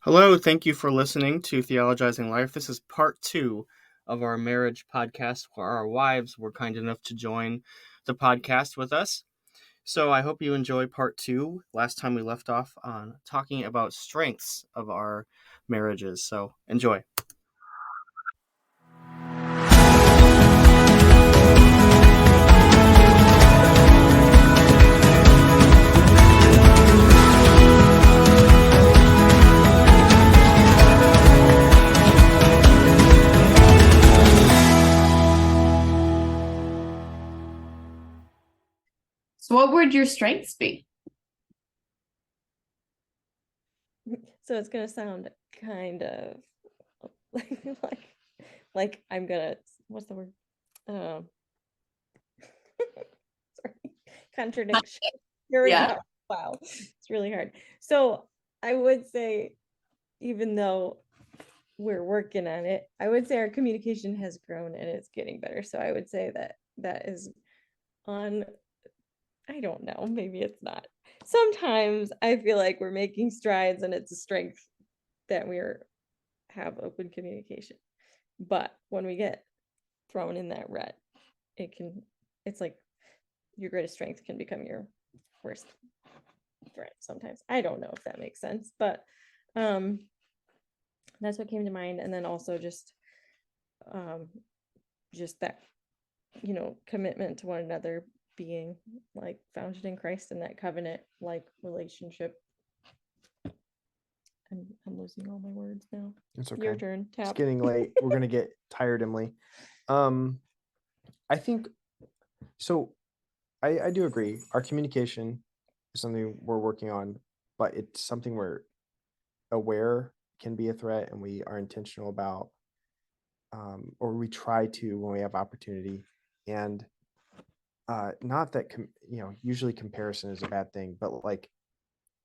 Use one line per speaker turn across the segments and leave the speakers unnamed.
Hello, thank you for listening to Theologizing Life. This is part two of our marriage podcast where our wives were kind enough to join the podcast with us. So I hope you enjoy part two. Last time we left off on talking about strengths of our marriages. So enjoy.
So what would your strengths be?
So it's gonna sound kind of like I'm gonna what's the word? Sorry, contradiction. Here we
Yeah.
go. Wow, it's really hard. So I would say, even though we're working on it, I would say our communication has grown and it's getting better. So I would say that is on. I don't know, maybe it's not. Sometimes I feel like we're making strides and it's a strength that have open communication. But when we get thrown in that rut, it's like your greatest strength can become your worst threat sometimes. I don't know if that makes sense, but that's what came to mind. And then also just that, commitment to one another, being like founded in Christ and that covenant like relationship. I'm losing all my words now.
It's okay.
Your turn. Tap.
It's getting late. We're gonna get tired, Emily. I think so. I do agree. Our communication is something we're working on, but it's something we're aware can be a threat, and we are intentional about, or we try to when we have opportunity. And not that usually comparison is a bad thing, but like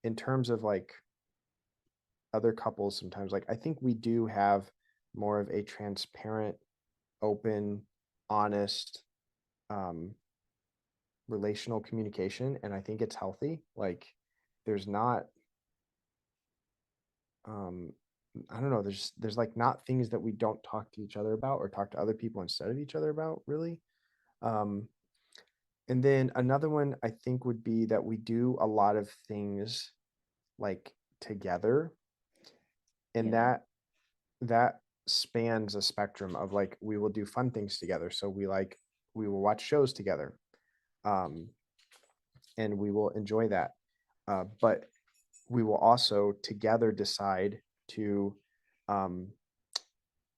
in terms of like other couples, sometimes like I think we do have more of a transparent, open, honest, relational communication, and I think it's healthy. Like there's not I don't know, there's like not things that we don't talk to each other about or talk to other people instead of each other about, really. And then another one I think would be that we do a lot of things like together, and
Yeah.
that spans a spectrum of like we will do fun things together. So we will watch shows together, and we will enjoy that. But we will also together decide to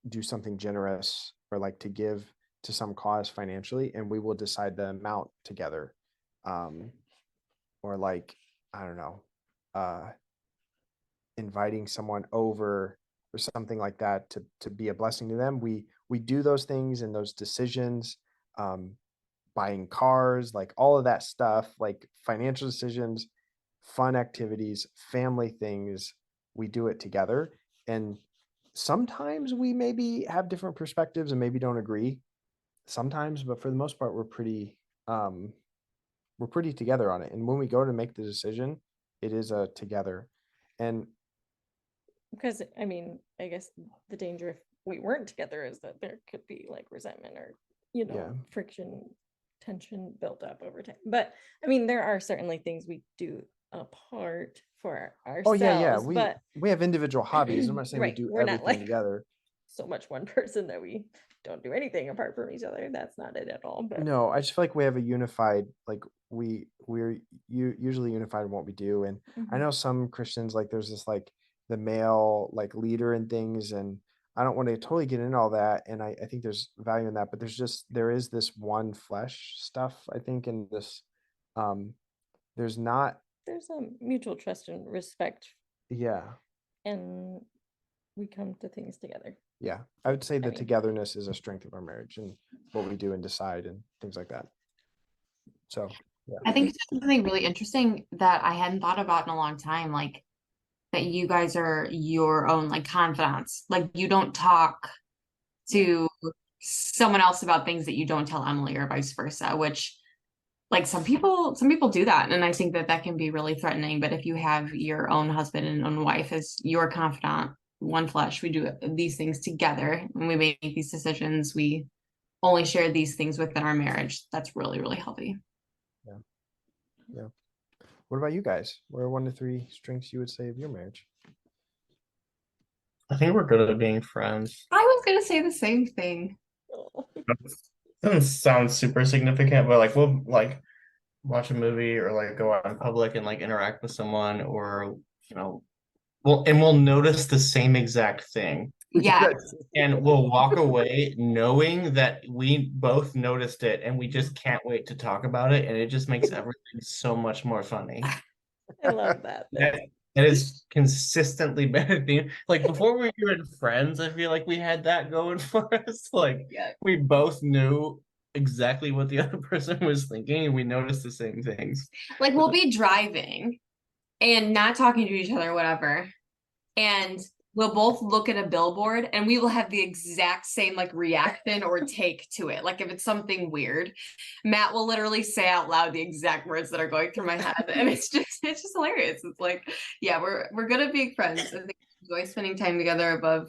do something generous or like to give to some cause financially, and we will decide the amount together. Or like, I don't know, inviting someone over or something like that to be a blessing to them. We do those things and those decisions, buying cars, like all of that stuff, like financial decisions, fun activities, family things. We do it together, and sometimes we maybe have different perspectives and maybe don't agree sometimes, but for the most part we're pretty together on it. And when we go to make the decision, it is a together. And
because I guess the danger if we weren't together is that there could be like resentment or friction, tension built up over time. But there are certainly things we do apart for ourselves.
yeah,
but
we have individual hobbies. I'm not saying
right,
we do
we're not
everything
like
together.
So much one person that we don't do anything apart from each other. That's not it at all. But
no, I just feel like we have a unified, like we're usually unified in what we do. And I know some Christians, like there's this like the male like leader and things, and I don't want to totally get into all that, and I think there's value in that, but there is this one flesh stuff, I think, in this. There's not
there's a mutual trust and respect,
yeah
and we come to things together.
yeah I would say the togetherness is a strength of our marriage and what we do and decide and things like that. So yeah,
I think something really interesting that I hadn't thought about in a long time, like that you guys are your own like confidants. Like you don't talk to someone else about things that you don't tell Emily or vice versa, which like some people do that, and I think that can be really threatening. But if you have your own husband and own wife as your confidant, one flesh, we do these things together, and we make these decisions. We only share these things within our marriage. That's really, really healthy.
Yeah. What about you guys? What are 1 to 3 strengths you would say of your marriage?
I think we're good at being friends.
I was gonna say the same thing.
Oh.
Doesn't sound super significant, but like we'll like watch a movie or like go out in public and like interact with someone, or we'll notice the same exact thing.
Yeah.
And we'll walk away knowing that we both noticed it and we just can't wait to talk about it. And it just makes everything so much more funny.
I love that.
That is consistently better than like before we were friends. I feel like we had that going for us. Like we both knew exactly what the other person was thinking and we noticed the same things.
Like we'll be driving and not talking to each other, whatever. And we'll both look at a billboard and we will have the exact same like reaction or take to it. Like if it's something weird, Matt will literally say out loud the exact words that are going through my head. And it's just hilarious. It's like, yeah, we're good at being friends. I think we enjoy spending time together above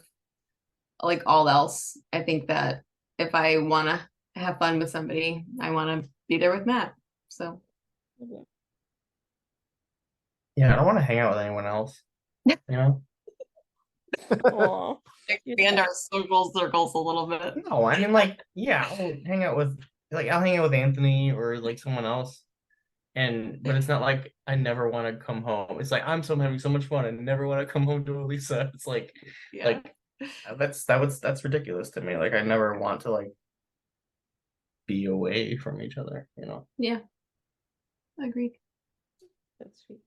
like all else. I think that if I wanna have fun with somebody, I wanna be there with Matt. So
Yeah, I don't want to hang out with anyone else. You know?
Aw.
expand our social circles a little bit.
No, I mean like, yeah, I'll hang out with Anthony or like someone else. But it's not like I never want to come home. It's like I'm having so much fun and never want to come home to Alessa. It's like that's ridiculous to me. Like I never want to like be away from each other, you know.
Yeah. Agreed.
That's sweet.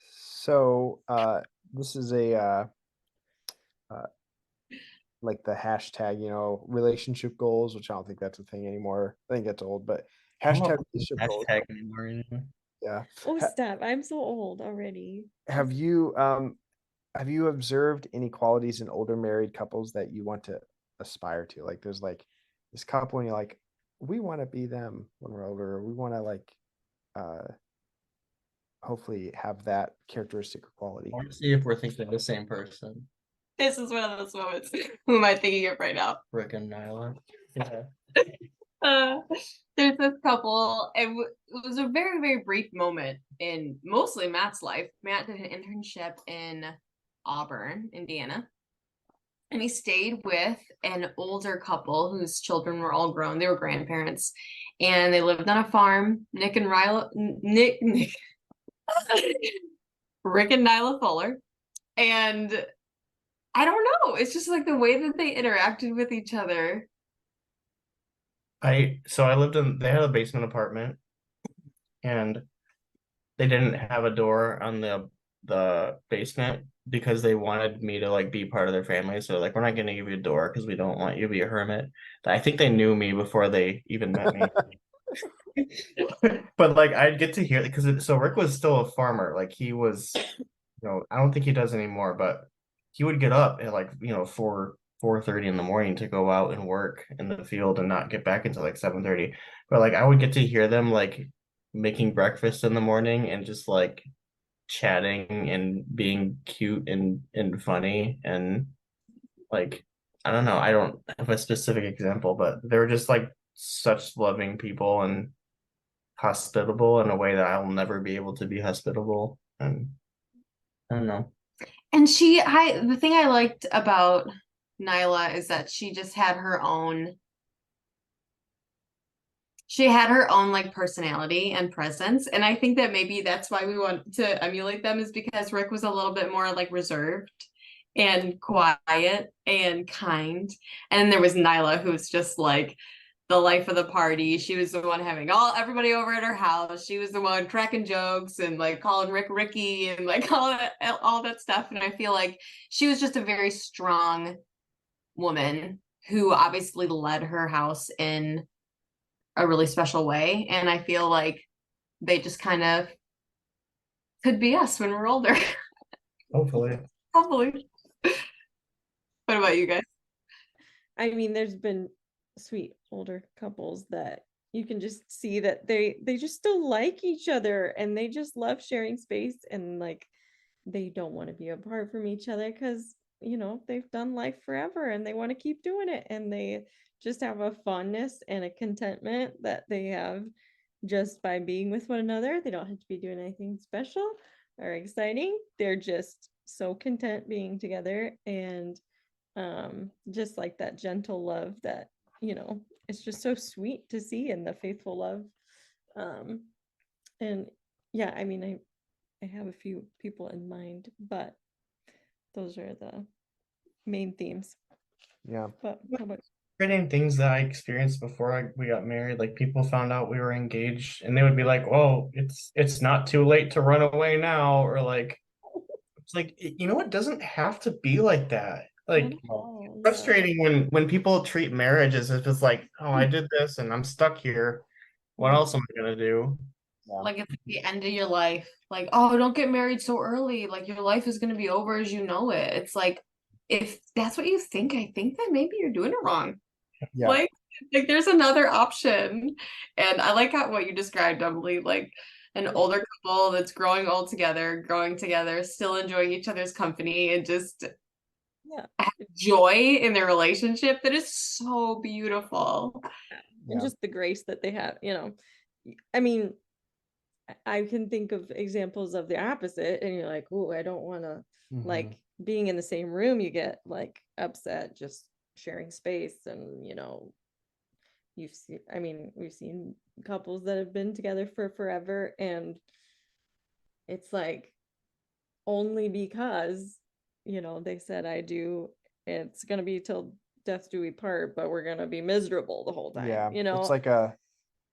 So this is a like the hashtag, relationship goals, which I don't think that's a thing anymore. I think that's old, but hashtag relationship goals.
Hashtag anymore anymore.
Yeah.
Oh, stop. I'm so old already.
Have you observed any qualities in older married couples that you want to aspire to? Like there's like this couple and you're like, we want to be them when we're older. We want to like hopefully have that characteristic or quality.
I want to see if we're thinking of the same person.
This is one of those moments. Who am I thinking of right now?
Rick and Nyla. Yeah.
There's this couple. It was a very, very brief moment in mostly Matt's life. Matt did an internship in Auburn, Indiana. And he stayed with an older couple whose children were all grown. They were grandparents. And they lived on a farm. Rick and Nyla Fuller. And I don't know. It's just like the way that they interacted with each other.
They had a basement apartment and they didn't have a door on the basement because they wanted me to like be part of their family. So like, we're not going to give you a door because we don't want you to be a hermit. I think they knew me before they even met me. But like I'd get to hear because so Rick was still a farmer. Like he was, I don't think he does anymore, but he would get up at like 4:30 in the morning to go out and work in the field and not get back until like 7:30. But like I would get to hear them like making breakfast in the morning and just like chatting and being cute and funny and like I don't know, I don't have a specific example, but they were just like such loving people and hospitable in a way that I'll never be able to be hospitable. And I don't know.
And the thing I liked about Nyla is that she just had her own like personality and presence. And I think that maybe that's why we want to emulate them, is because Rick was a little bit more like reserved and quiet and kind. And there was Nyla, who's just like the life of the party. She was the one having everybody over at her house. She was the one cracking jokes and like calling Rick Ricky and like all that stuff. And I feel like she was just a very strong woman who obviously led her house in a really special way. And I feel like they just kind of could be us when we're older.
Hopefully.
Hopefully. What about you guys?
I mean, there's been sweet older couples that you can just see that they just still like each other, and they just love sharing space, and like they don't want to be apart from each other because they've done life forever and they want to keep doing it, and they just have a fondness and a contentment that they have just by being with one another. They don't have to be doing anything special or exciting. They're just so content being together, and just like that gentle love that it's just so sweet to see, in the faithful love. And yeah, I mean, I have a few people in mind, but those are the main themes.
Yeah.
But how about
Creating things that I experienced before we got married, like people found out we were engaged and they would be like, "Whoa, it's not too late to run away now," or like, it's like, it doesn't have to be like that. Like,
oh, yeah.
frustrating when people treat marriage as if it's like, "Oh, I did this and I'm stuck here. What
Mhm.
else am I gonna do?"
Yeah.
Like it's the end of your life. Like, oh, don't get married so early. Like your life is gonna be over as you know it. It's like if that's what you think, I think that maybe you're doing it wrong.
Yeah.
Like there's another option. And I like how what you described, Emily, like an older couple that's growing together, still enjoying each other's company and just
Yeah.
joy in their relationship. That is so beautiful.
And just the grace that they have, I mean, I can think of examples of the opposite, and you're like, oh, I don't want to,
Mhm.
like, being in the same room, you get like upset just sharing space. And we've seen couples that have been together for forever, and it's like only because they said I do, it's gonna be till death do we part, but we're gonna be miserable the whole time.
Yeah. It's like I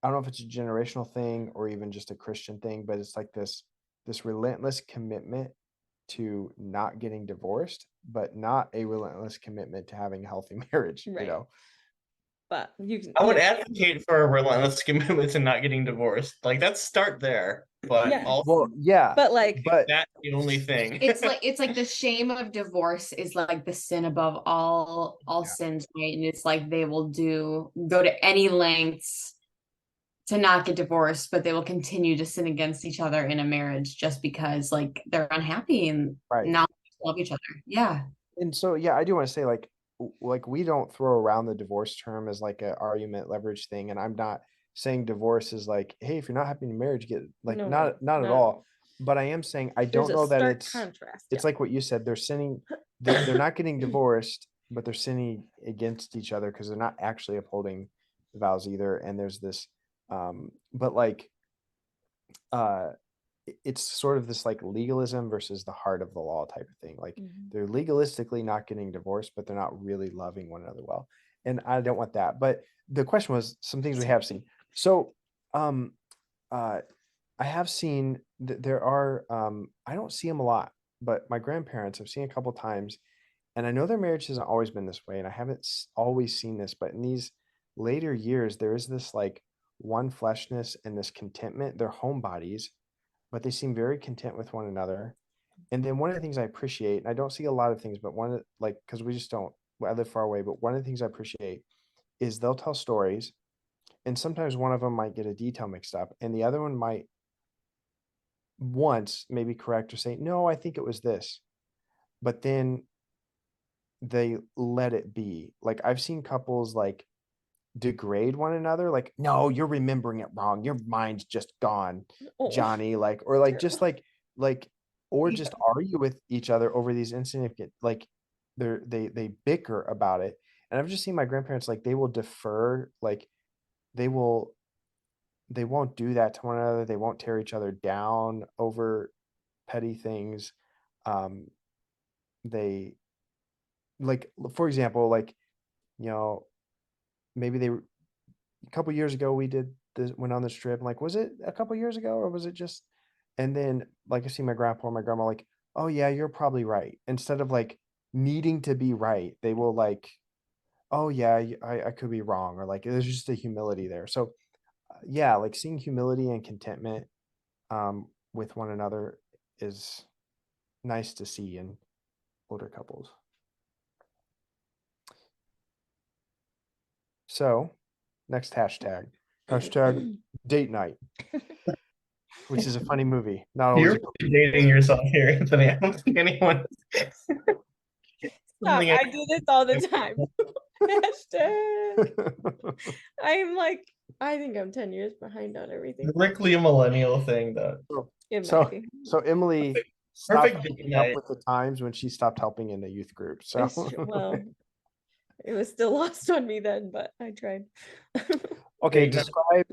don't know if it's a generational thing or even just a Christian thing, but it's like this relentless commitment to not getting divorced, but not a relentless commitment to having a healthy marriage,
Right. But you can,
I would advocate for a relentless commitment to not getting divorced. Like, let's start there. But
Yeah.
also,
well, yeah,
but like,
but
that's the only thing.
It's like the shame of divorce is like the sin above all
Yeah.
sins, right? And it's like they will go to any lengths to not get divorced, but they will continue to sin against each other in a marriage just because like they're unhappy and
right.
not love each other. Yeah.
And so, yeah, I do want to say, like we don't throw around the divorce term as like a argument leverage thing. And I'm not saying divorce is like, hey, if you're not happy in marriage, get like
No,
not at
no.
all. But I am saying I
There's
don't
a
know that
stark
it's
contrast.
it's like what you said. They're sinning. They're not getting divorced, but they're sinning against each other because they're not actually upholding the vows either. And there's this, but like, it's sort of this like legalism versus the heart of the law type of thing. Like they're legalistically not getting divorced, but they're not really loving one another well. And I don't want that. But the question was some things we have seen. So, um, I have seen that there are, I don't see them a lot, but my grandparents I've seen a couple times, and I know their marriage hasn't always been this way, and I haven't always seen this, but in these later years, there is this like one fleshness and this contentment. They're homebodies, but they seem very content with one another. And then one of the things I appreciate, and I don't see a lot of things, but one of like, because we just don't, I live far away, but one of the things I appreciate is they'll tell stories, and sometimes one of them might get a detail mixed up, and the other one might once maybe correct or say, no, I think it was this. But then they let it be. Like I've seen couples like degrade one another, like, no, you're remembering it wrong. Your mind's just gone, Johnny. Like, or like just like or just argue with each other over these insignificant, like they bicker about it. And I've just seen my grandparents, like they will defer, like they will they won't do that to one another. They won't tear each other down over petty things. Um, they like, for example, like, you know, maybe a couple years ago we did this, went on this trip. And like, was it a couple years ago or was it just? And then like I see my grandpa and my grandma like, oh yeah, you're probably right. Instead of like needing to be right, they will like, oh yeah, I could be wrong, or like there's just a humility there. So yeah, like seeing humility and contentment with one another is nice to see in older couples. So next hashtag. Hashtag date night, which is a funny movie. Not always.
You're dating yourself here, Anthony. I don't think anyone.
Stop. I do this all the time. Hashtag. I'm like, I think I'm 10 years behind on everything.
Strictly a millennial thing, though.
It
So,
might be.
so Emily stopped
Perfect date
keeping up
night.
with the times when she stopped helping in the youth group. So,
It's true. Well, it was still lost on me then, but I tried.
okay,
Date night.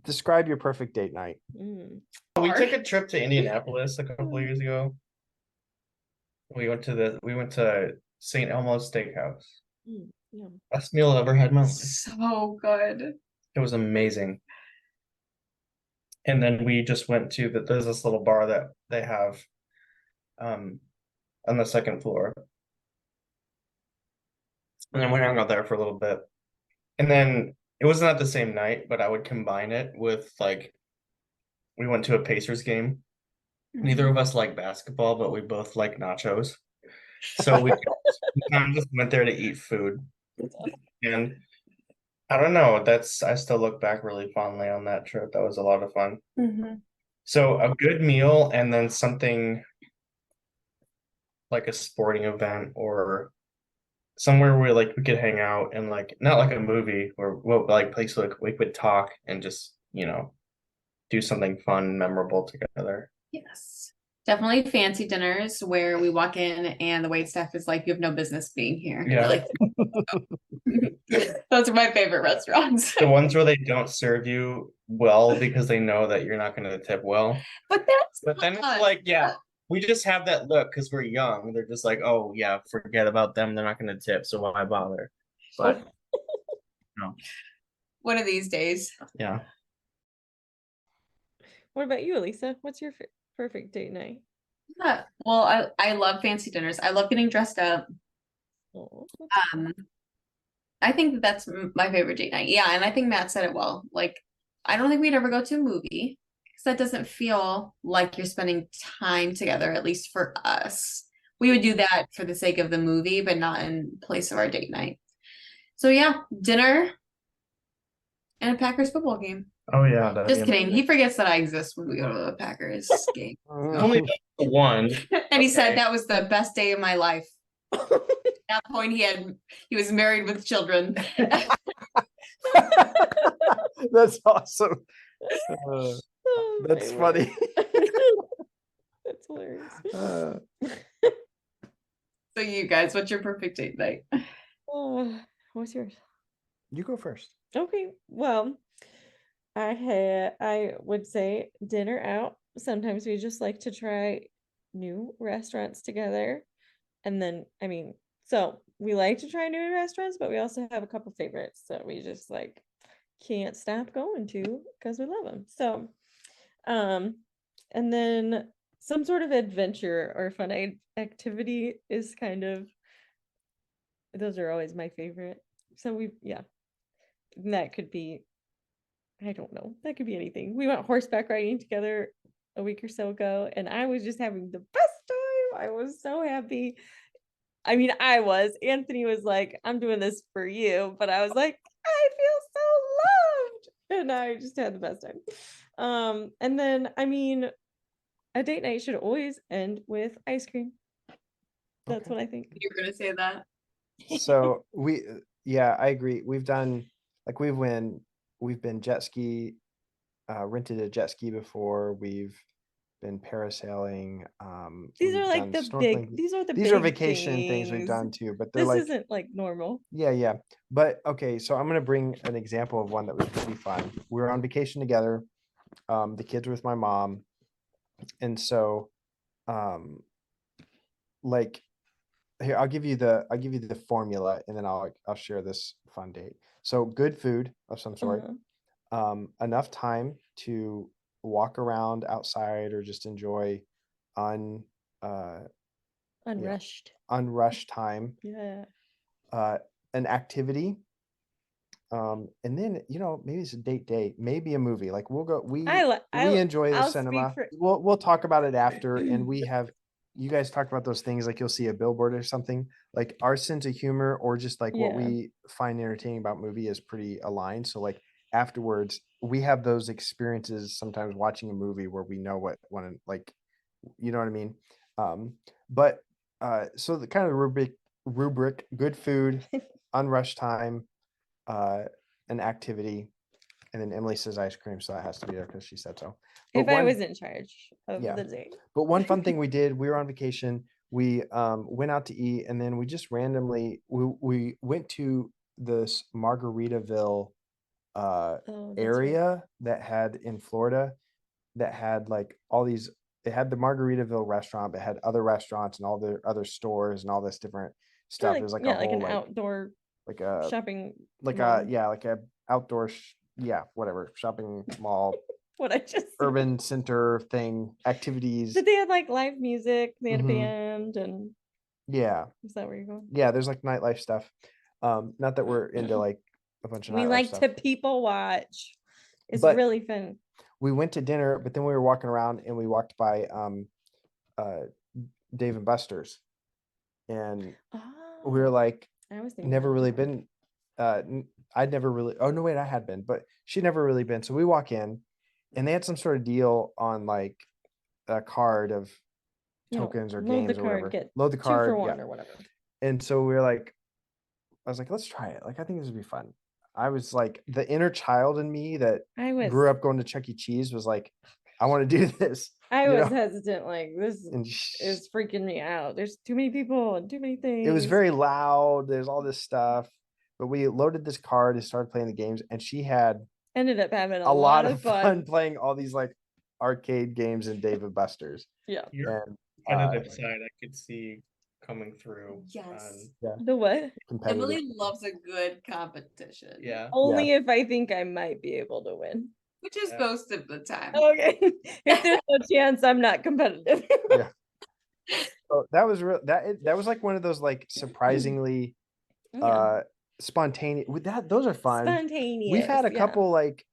describe your perfect date night.
We took a trip to Indianapolis a couple of years ago. We went to St. Elmo's Steakhouse.
Yeah.
Best meal I ever had in my life.
So good.
It was amazing. And then we just went to there's this little bar that they have on the second floor. And then we hung out there for a little bit. And then it wasn't at the same night, but I would combine it with we went to a Pacers game. Neither of us like basketball, but we both like nachos. So we kind of just went there to eat food. And I don't know, I still look back really fondly on that trip. That was a lot of fun. So a good meal and then something like a sporting event or somewhere where we could hang out and not like a movie or place we could talk and just, do something fun, memorable together.
Yes. Definitely fancy dinners where we walk in and the wait staff is like, you have no business being here.
Yeah.
Those are my favorite restaurants.
The ones where they don't serve you well because they know that you're not going to tip well.
But
then it's like, yeah, we just have that look because we're young. They're just like, oh yeah, forget about them. They're not going to tip, so why bother? But no.
One of these days.
Yeah.
What about you, Alessa? What's your perfect date night?
Yeah. Well, I love fancy dinners. I love getting dressed up.
Oh,
I think that's my favorite date night. Yeah, and I think Matt said it well. Like, I don't think we'd ever go to a movie because that doesn't feel like you're spending time together, at least for us. We would do that for the sake of the movie, but not in place of our date night. So yeah, dinner and a Packers football game.
Oh yeah. that'd
Just
be
kidding. He forgets that I exist when we go to the Packers game.
only the one.
And he said that was the best day of my life. At that point, he was married with children.
That's awesome.
oh,
That's
my
funny.
That's hilarious.
So you guys, what's your perfect date night?
What's yours?
You go first.
Okay, well, I would say dinner out. Sometimes we just like to try new restaurants together. And then, so we like to try new restaurants, but we also have a couple favorites that we just can't stop going to because we love them. So, and then some sort of adventure or fun activity is those are always my favorite. So that could be, I don't know, that could be anything. We went horseback riding together a week or so ago, and I was just having the best time. I was so happy. Anthony was like, I'm doing this for you, but I was like, I feel so loved. And I just had the best time. And then, a date night should always end with ice cream. That's what I think.
You're gonna say that.
So I agree. We've done we've been jet ski, rented a jet ski before. We've been parasailing.
These are
we've done snorkeling.
These are
vacation things we've done too, but they're
this isn't normal.
Yeah. But okay, so I'm gonna bring an example of one that was pretty fun. We were on vacation together. The kids were with my mom, and so here, I'll give you the formula, and then I'll share this fun date. So good food of some sort, enough time to walk around outside or just enjoy unrushed time.
Yeah.
An activity, and then maybe it's a date, maybe a movie. Like we'll go. We enjoy the cinema. We'll talk about it after, and you guys talked about those things, like you'll see a billboard or something. Like our sense of humor or just what we find entertaining about movie is pretty aligned. So afterwards we have those experiences sometimes watching a movie where we know what one, like, you know what I mean? But so the kind of rubric, good food, unrushed time, an activity, and then Emily says ice cream, so that has to be there because she said so. But
If I was in charge of
Yeah.
the day.
But one fun thing we did, we were on vacation. We went out to eat, and then we just randomly we went to this Margaritaville
Oh, that's right.
area that had in Florida that had like all these. It had the Margaritaville restaurant, but it had other restaurants and all the other stores and all this different stuff.
Like,
It was like
yeah,
a
like
whole
an outdoor
like a
shopping
like
mall.
a yeah like a outdoor whatever shopping mall
What I just said.
urban center thing activities.
But they had like live music, they had
Mhm.
a band, and
Yeah.
is that where you're going?
Yeah, there's like nightlife stuff. Not that we're into like a bunch of
We
nightlife
like
stuff.
to people watch. It's
But
really fun.
we went to dinner, but then we were walking around and we walked by Dave and Buster's, and we were
Oh,
like,
I was thinking
never
that
really
before.
been. I'd never really. Oh no, wait, I had been, but she'd never really been. So we walk in, and they had some sort of deal on like a card of
You know,
tokens or
load the
games or
card,
whatever.
get
Load the
2
card,
for
yeah.
1 or whatever.
And so we were like, I was like, let's try it. Like, I think this would be fun. I was like, the inner child in me that
I was
grew up going to Chuck E. Cheese was like, I want to do this.
I
you
was
know?
hesitant, like this
And
is freaking me out. There's too many people and too many things.
it was very loud. There's all this stuff. But we loaded this card and started playing the games, and she had
ended up having
a lot of
fun.
fun playing all these like arcade games in Dave and Buster's.
Yeah.
Your
And
competitive side I could see coming through.
Yes.
The what?
competitive.
Emily loves a good competition.
Yeah.
Only if I think I might be able to win.
Which is
Yeah.
most of the time.
Okay. If there's no chance, I'm not competitive.
Yeah. So that was real. That was like one of those like surprisingly
Yeah.
spontaneous. With that, those are fun.
Spontaneous.
We've had a
yeah.
couple like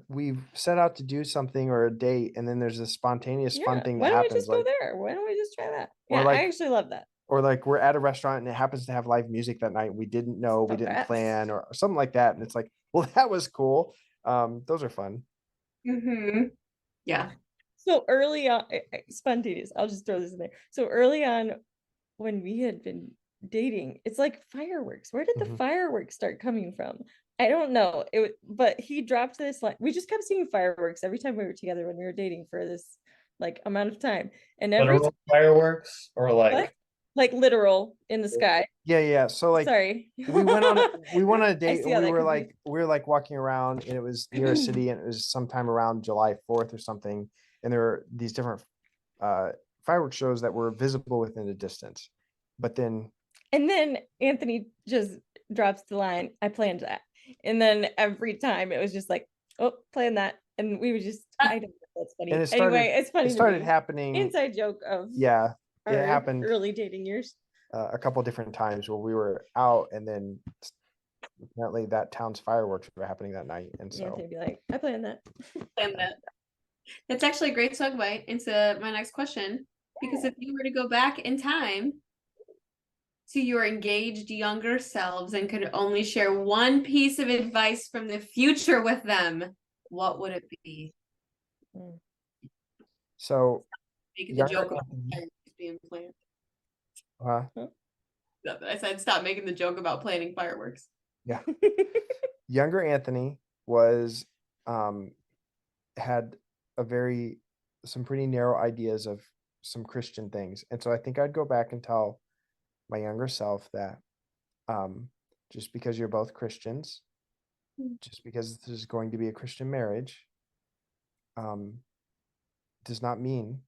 we've set out to do something or a date, and then there's a spontaneous fun thing
Why
that
don't we
happens.
just go
Like,
there? Why don't we just try that?
Or
Yeah,
like-
I actually love that.
or like we're at a restaurant and it happens to have live music that night. We didn't know, we didn't
Congrats.
plan, or something like that. And it's like, well, that was cool. Those are fun.
Mm-hmm. Yeah.
So early on, spontaneous. I'll just throw this in there. So early on, when we had been dating, it's like fireworks. Where did the
Mhm.
fireworks start coming from? I don't know. But he dropped this line. We just kept seeing fireworks every time we were together when we were dating for this like amount of time. And every
Literal fireworks or like
What? Like literal in the sky.
Yeah. So like
Sorry.
we went on a date
see
and
how
we
that
were
could be.
like walking around, and it was near a city, and it was sometime around July 4th or something, and there were these different fireworks shows that were visible within the distance. But then
And then Anthony just drops the line, I planned that. And then every time it was just like, oh, plan that. And we would just, I don't know, that's funny.
and it started
Anyway, it's funny.
it
to
started
me.
happening.
Inside joke of
Yeah, it
our
happened
early dating years.
a couple different times where we were out, and then apparently that town's fireworks were happening that night, and so
Anthony would be like, I planned that.
And that's actually a great segue into my next question. Because if you were to go back in time to your engaged younger selves and could only share one piece of advice from the future with them, what would it be?
so
Making the
younger
joke about
Anthony-
fireworks being planned.
huh?
I said stop making the joke about planning fireworks.
Yeah. Younger Anthony was had some pretty narrow ideas of some Christian things. And so I think I'd go back and tell my younger self that just because you're both Christians, just because this is going to be a Christian marriage, does not mean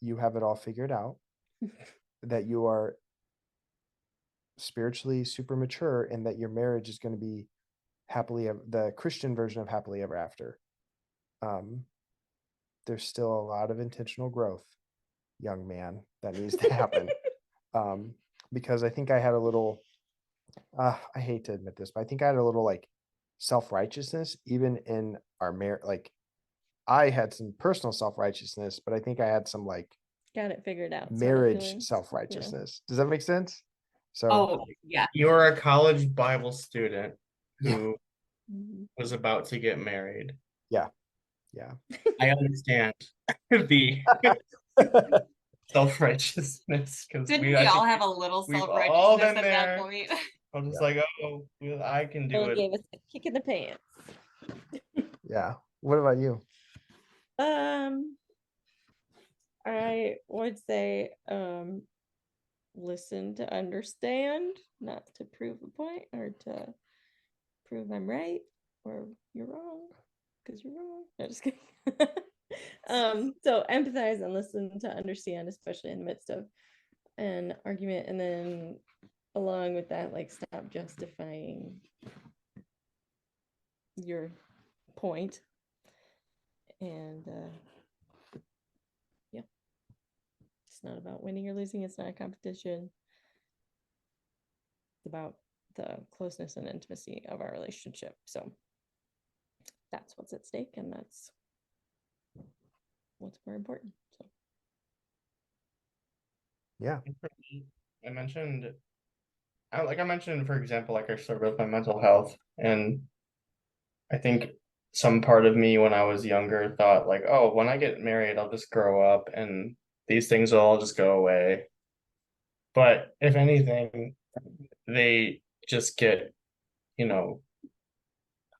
you have it all figured out, that you are spiritually super mature, and that your marriage is going to be the Christian version of happily ever after. There's still a lot of intentional growth, young man, that needs to happen. Because I think I had a little, I hate to admit this, but I think I had a little like self-righteousness even in our marriage. Like I had some personal self-righteousness, but I think I had some like
Got it figured out. sort of
marriage
feelings,
self-righteousness. Does that make sense? So
Oh yeah.
you're a college Bible student
Yeah.
who
Mhm.
was about to get married.
Yeah.
I understand the self-righteousness because
Didn't we
I
all
think
have a little
we've all
self-righteousness
been
at that
there.
point?
I'm just
Yeah.
like, oh, well, I can do
Bill
it.
gave us a kick in the pants.
Yeah. What about you?
I would say listen to understand, not to prove a point or to prove I'm right or you're wrong because you're wrong. No, just kidding. So empathize and listen to understand, especially in the midst of an argument, and then along with that, like, stop justifying your point. And yeah, it's not about winning or losing. It's not a competition. It's about the closeness and intimacy of our relationship. So that's what's at stake, and that's what's more important. So
Yeah.
I mentioned, like I mentioned, for example, like I struggle with my mental health, and I think some part of me when I was younger thought like, oh, when I get married, I'll just grow up and these things will all just go away. But if anything, they just get, you know,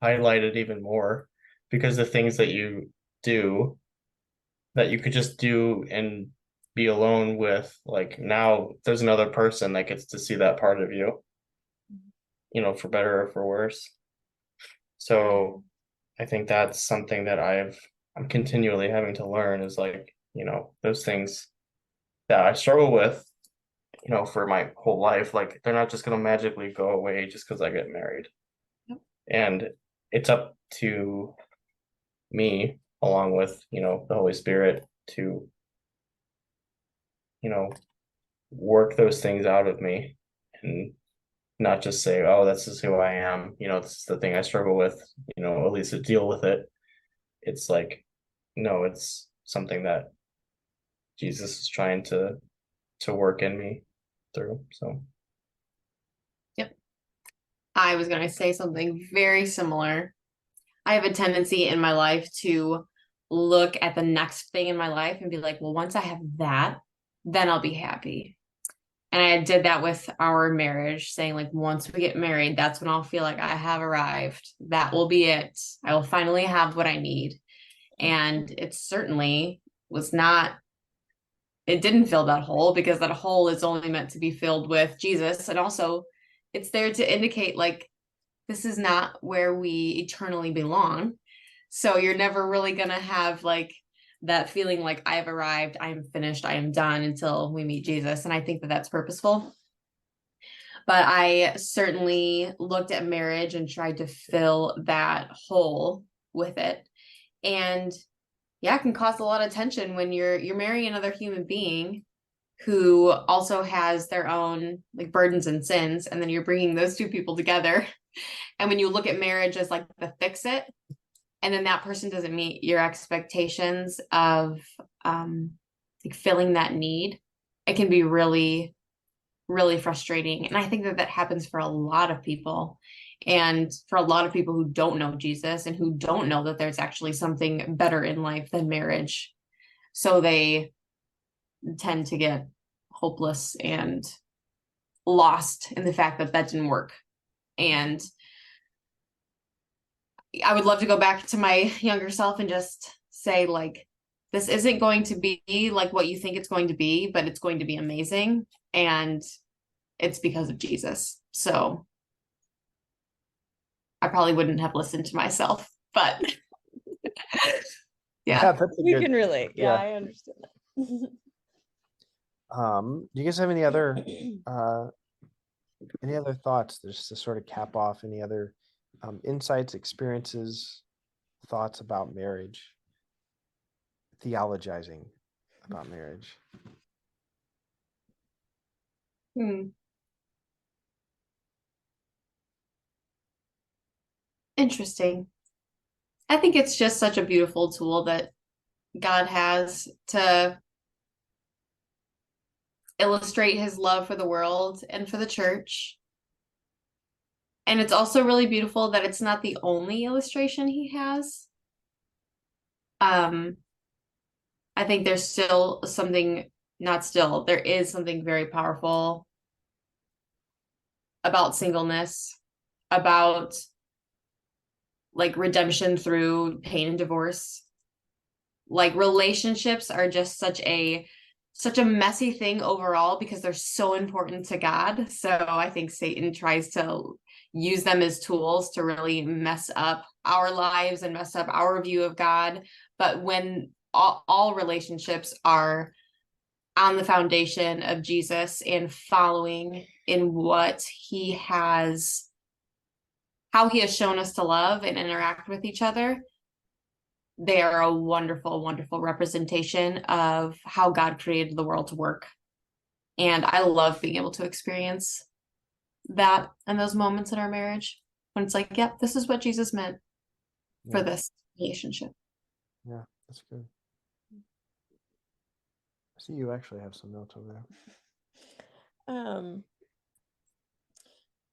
highlighted even more because the things that you do that you could just do and be alone with, like now there's another person that gets to see that part of you, for better or for worse. So I think that's something that I'm continually having to learn is like, those things that I struggle with, for my whole life, like they're not just gonna magically go away just because I get married.
Yep.
And it's up to me, along with, the Holy Spirit to, work those things out of me and not just say, oh, this is who I am, this is the thing I struggle with, at least to deal with it. It's like, no, it's something that Jesus is trying to work in me through. So
Yep. I was going to say something very similar. I have a tendency in my life to look at the next thing in my life and be like, well, once I have that, then I'll be happy. And I did that with our marriage, saying like, once we get married, that's when I'll feel like I have arrived. That will be it. I will finally have what I need. And it certainly was not, it didn't fill that hole, because that hole is only meant to be filled with Jesus. And also it's there to indicate like, this is not where we eternally belong. So you're never really going to have like that feeling like I have arrived, I am finished, I am done until we meet Jesus. And I think that that's purposeful. But I certainly looked at marriage and tried to fill that hole with it. And yeah, it can cause a lot of tension when you're marrying another human being who also has their own like burdens and sins, and then you're bringing those two people together. And when you look at marriage as like the fix it, and then that person doesn't meet your expectations of like filling that need, it can be really, really frustrating. And I think that happens for a lot of people, and for a lot of people who don't know Jesus and who don't know that there's actually something better in life than marriage. So they tend to get hopeless and lost in the fact that that didn't work. And I would love to go back to my younger self and just say like, this isn't going to be like what you think it's going to be, but it's going to be amazing. And it's because of Jesus. So I probably wouldn't have listened to myself, but yeah.
That's a
we
good.
can relate. Yeah,
yeah.
I understand that.
Do you guys have any other thoughts just to sort of cap off any other insights, experiences, thoughts about marriage, theologizing about marriage?
Interesting. I think it's just such a beautiful tool that God has to illustrate his love for the world and for the church. And it's also really beautiful that it's not the only illustration he has. Um, I think there's still something, not still, there is something very powerful about singleness, about like redemption through pain and divorce. Like relationships are just such a messy thing overall because they're so important to God. So I think Satan tries to use them as tools to really mess up our lives and mess up our view of God. But when all relationships are on the foundation of Jesus and following in what he has, how he has shown us to love and interact with each other, they are a wonderful, wonderful representation of how God created the world to work. And I love being able to experience that and those moments in our marriage when it's like, yep, this is what Jesus meant for
Yeah.
this relationship.
Yeah, that's good. I see you actually have some notes over there.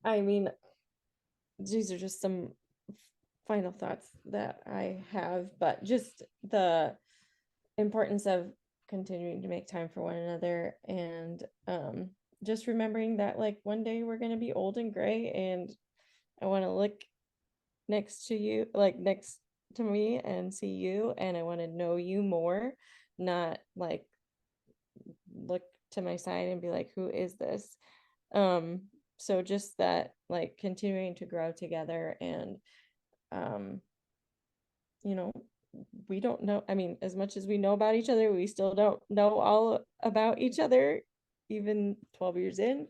I mean, these are just some final thoughts that I have, but just the importance of continuing to make time for one another, and just remembering that like one day we're going to be old and gray, and I want to look next to you, like next to me, and see you, and I want to know you more, not like look to my side and be like, who is this? So just that, like, continuing to grow together, and um you know, we don't know, I mean, as much as we know about each other, we still don't know all about each other even 12 years in,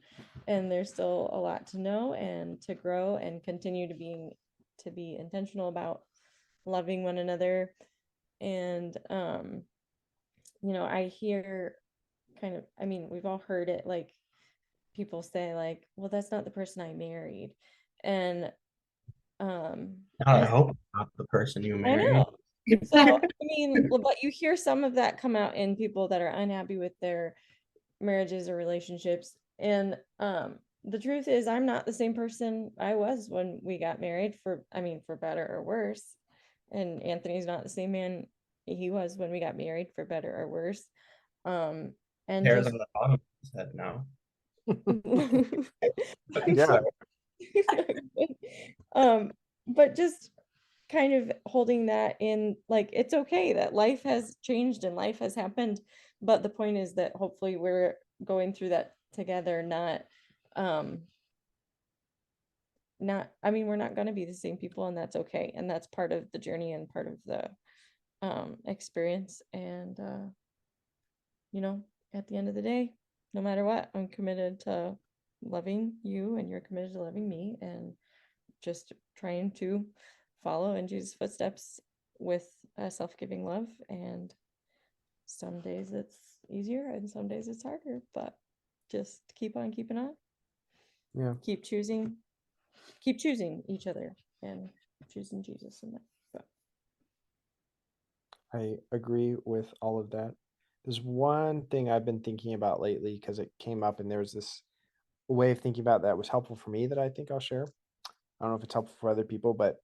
and there's still a lot to know and to grow and continue to be intentional about loving one another. And I hear kind of, I mean, we've all heard it, like people say like, well, that's not the person I married. And
I
I
hope not the person you
I
marry.
know. So, I mean, but you hear some of that come out in people that are unhappy with their marriages or relationships. And the truth is, I'm not the same person I was when we got married, for better or worse. And Anthony's not the same man he was when we got married, for better or worse. And
Hairs
just
on the bottom of his head now.
Yeah.
But just kind of holding that in, like, it's okay that life has changed and life has happened, but the point is that hopefully we're going through that together, not I mean, we're not going to be the same people, and that's okay, and that's part of the journey and part of the experience. And at the end of the day, no matter what, I'm committed to loving you, and you're committed to loving me, and just trying to follow in Jesus' footsteps with a self-giving love. And some days it's easier and some days it's harder, but just keep on keeping on.
Yeah.
Keep choosing each other and choosing Jesus in that. But
I agree with all of that. There's one thing I've been thinking about lately because it came up and there was this way of thinking about that was helpful for me that I think I'll share. I don't know if it's helpful for other people, but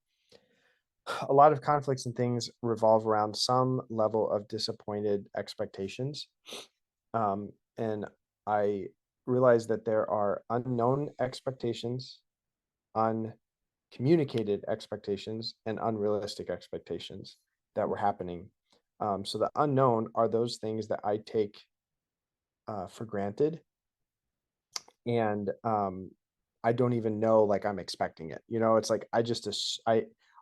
a lot of conflicts and things revolve around some level of disappointed expectations. And I realize that there are unknown expectations, uncommunicated expectations, and unrealistic expectations that were happening. So the unknown are those things that I take for granted, and I don't even know, like, I'm expecting it. It's like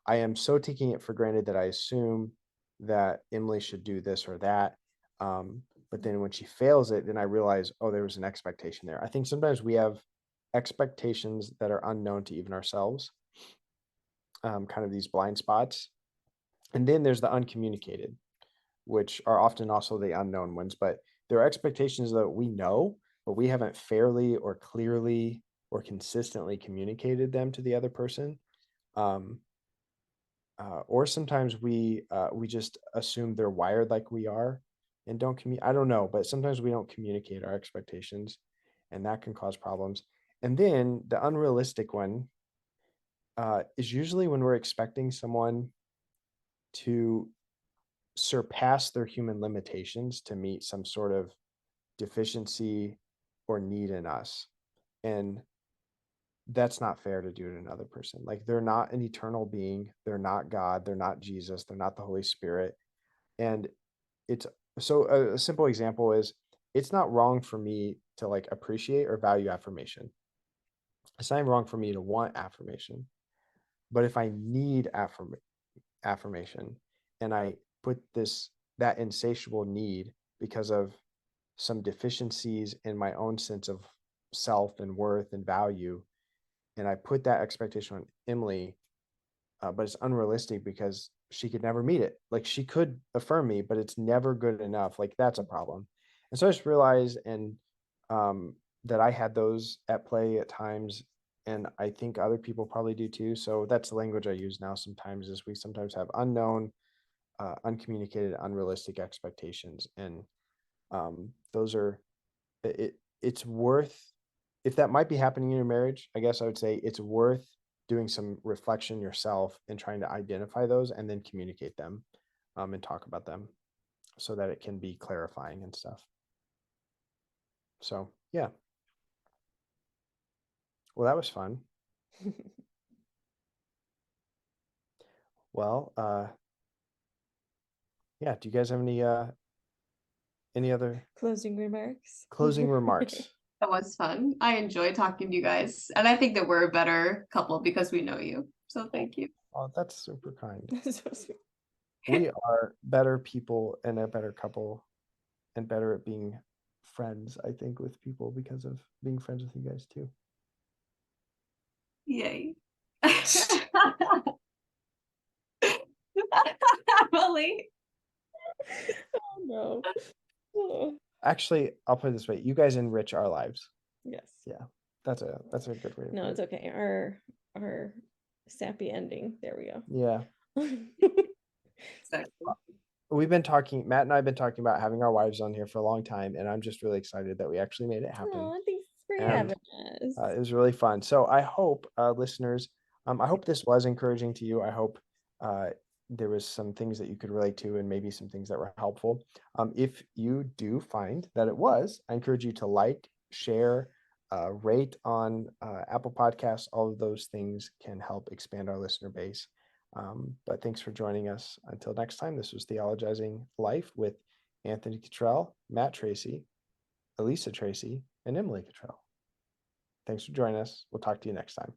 I am so taking it for granted that I assume that Emily should do this or that. But then when she fails it, then I realize, oh, there was an expectation there. I think sometimes we have expectations that are unknown to even ourselves, kind of these blind spots. And then there's the uncommunicated, which are often also the unknown ones, but there are expectations that we know, but we haven't fairly or clearly or consistently communicated them to the other person. Um, or sometimes we just assume they're wired like we are and don't I don't know, but sometimes we don't communicate our expectations, and that can cause problems. And then the unrealistic one is usually when we're expecting someone to surpass their human limitations to meet some sort of deficiency or need in us. And that's not fair to do to another person. Like, they're not an eternal being. They're not God. They're not Jesus. They're not the Holy Spirit. And it's so a simple example is, it's not wrong for me to like appreciate or value affirmation. It's not even wrong for me to want affirmation. But if I need affirmation and I put that insatiable need because of some deficiencies in my own sense of self and worth and value, and I put that expectation on Emily, but it's unrealistic because she could never meet it. Like, she could affirm me, but it's never good enough. Like, that's a problem. And so I just realized that I had those at play at times, and I think other people probably do too. So that's the language I use now sometimes, is we sometimes have unknown, uncommunicated, unrealistic expectations. And those are, it's worth, if that might be happening in your marriage, I guess I would say it's worth doing some reflection yourself and trying to identify those and then communicate them, and talk about them so that it can be clarifying and stuff. So, yeah. Well, that was fun. Well, yeah, do you guys have any other
Closing remarks.
closing remarks?
That was fun. I enjoy talking to you guys. And I think that we're a better couple because we know you. So thank you.
Oh, that's super kind.
So sweet.
We are better people and a better couple and better at being friends, I think, with people because of being friends with you guys too.
Yay. Emily.
Oh no. Oh,
Actually, I'll put it this way: you guys enrich our lives.
yes.
Yeah, that's a good way to
No,
put
it's
it.
okay. Our sappy ending. There we
Yeah,
go.
Exactly.
Matt and I have been talking about having our wives on here for a long time, and I'm just really excited that we actually made it happen.
Oh, thanks for
And
having us.
it was really fun. So I hope, listeners, I hope this was encouraging to you. I hope there was some things that you could relate to and maybe some things that were helpful. If you do find that it was, I encourage you to like, share, rate on Apple Podcasts. All of those things can help expand our listener base. But thanks for joining us. Until next time, this was Theologizing Life with Anthony Cottrell, Matt Tracy, Alessa Tracy, and Emily Cottrell. Thanks for joining us. We'll talk to you next time.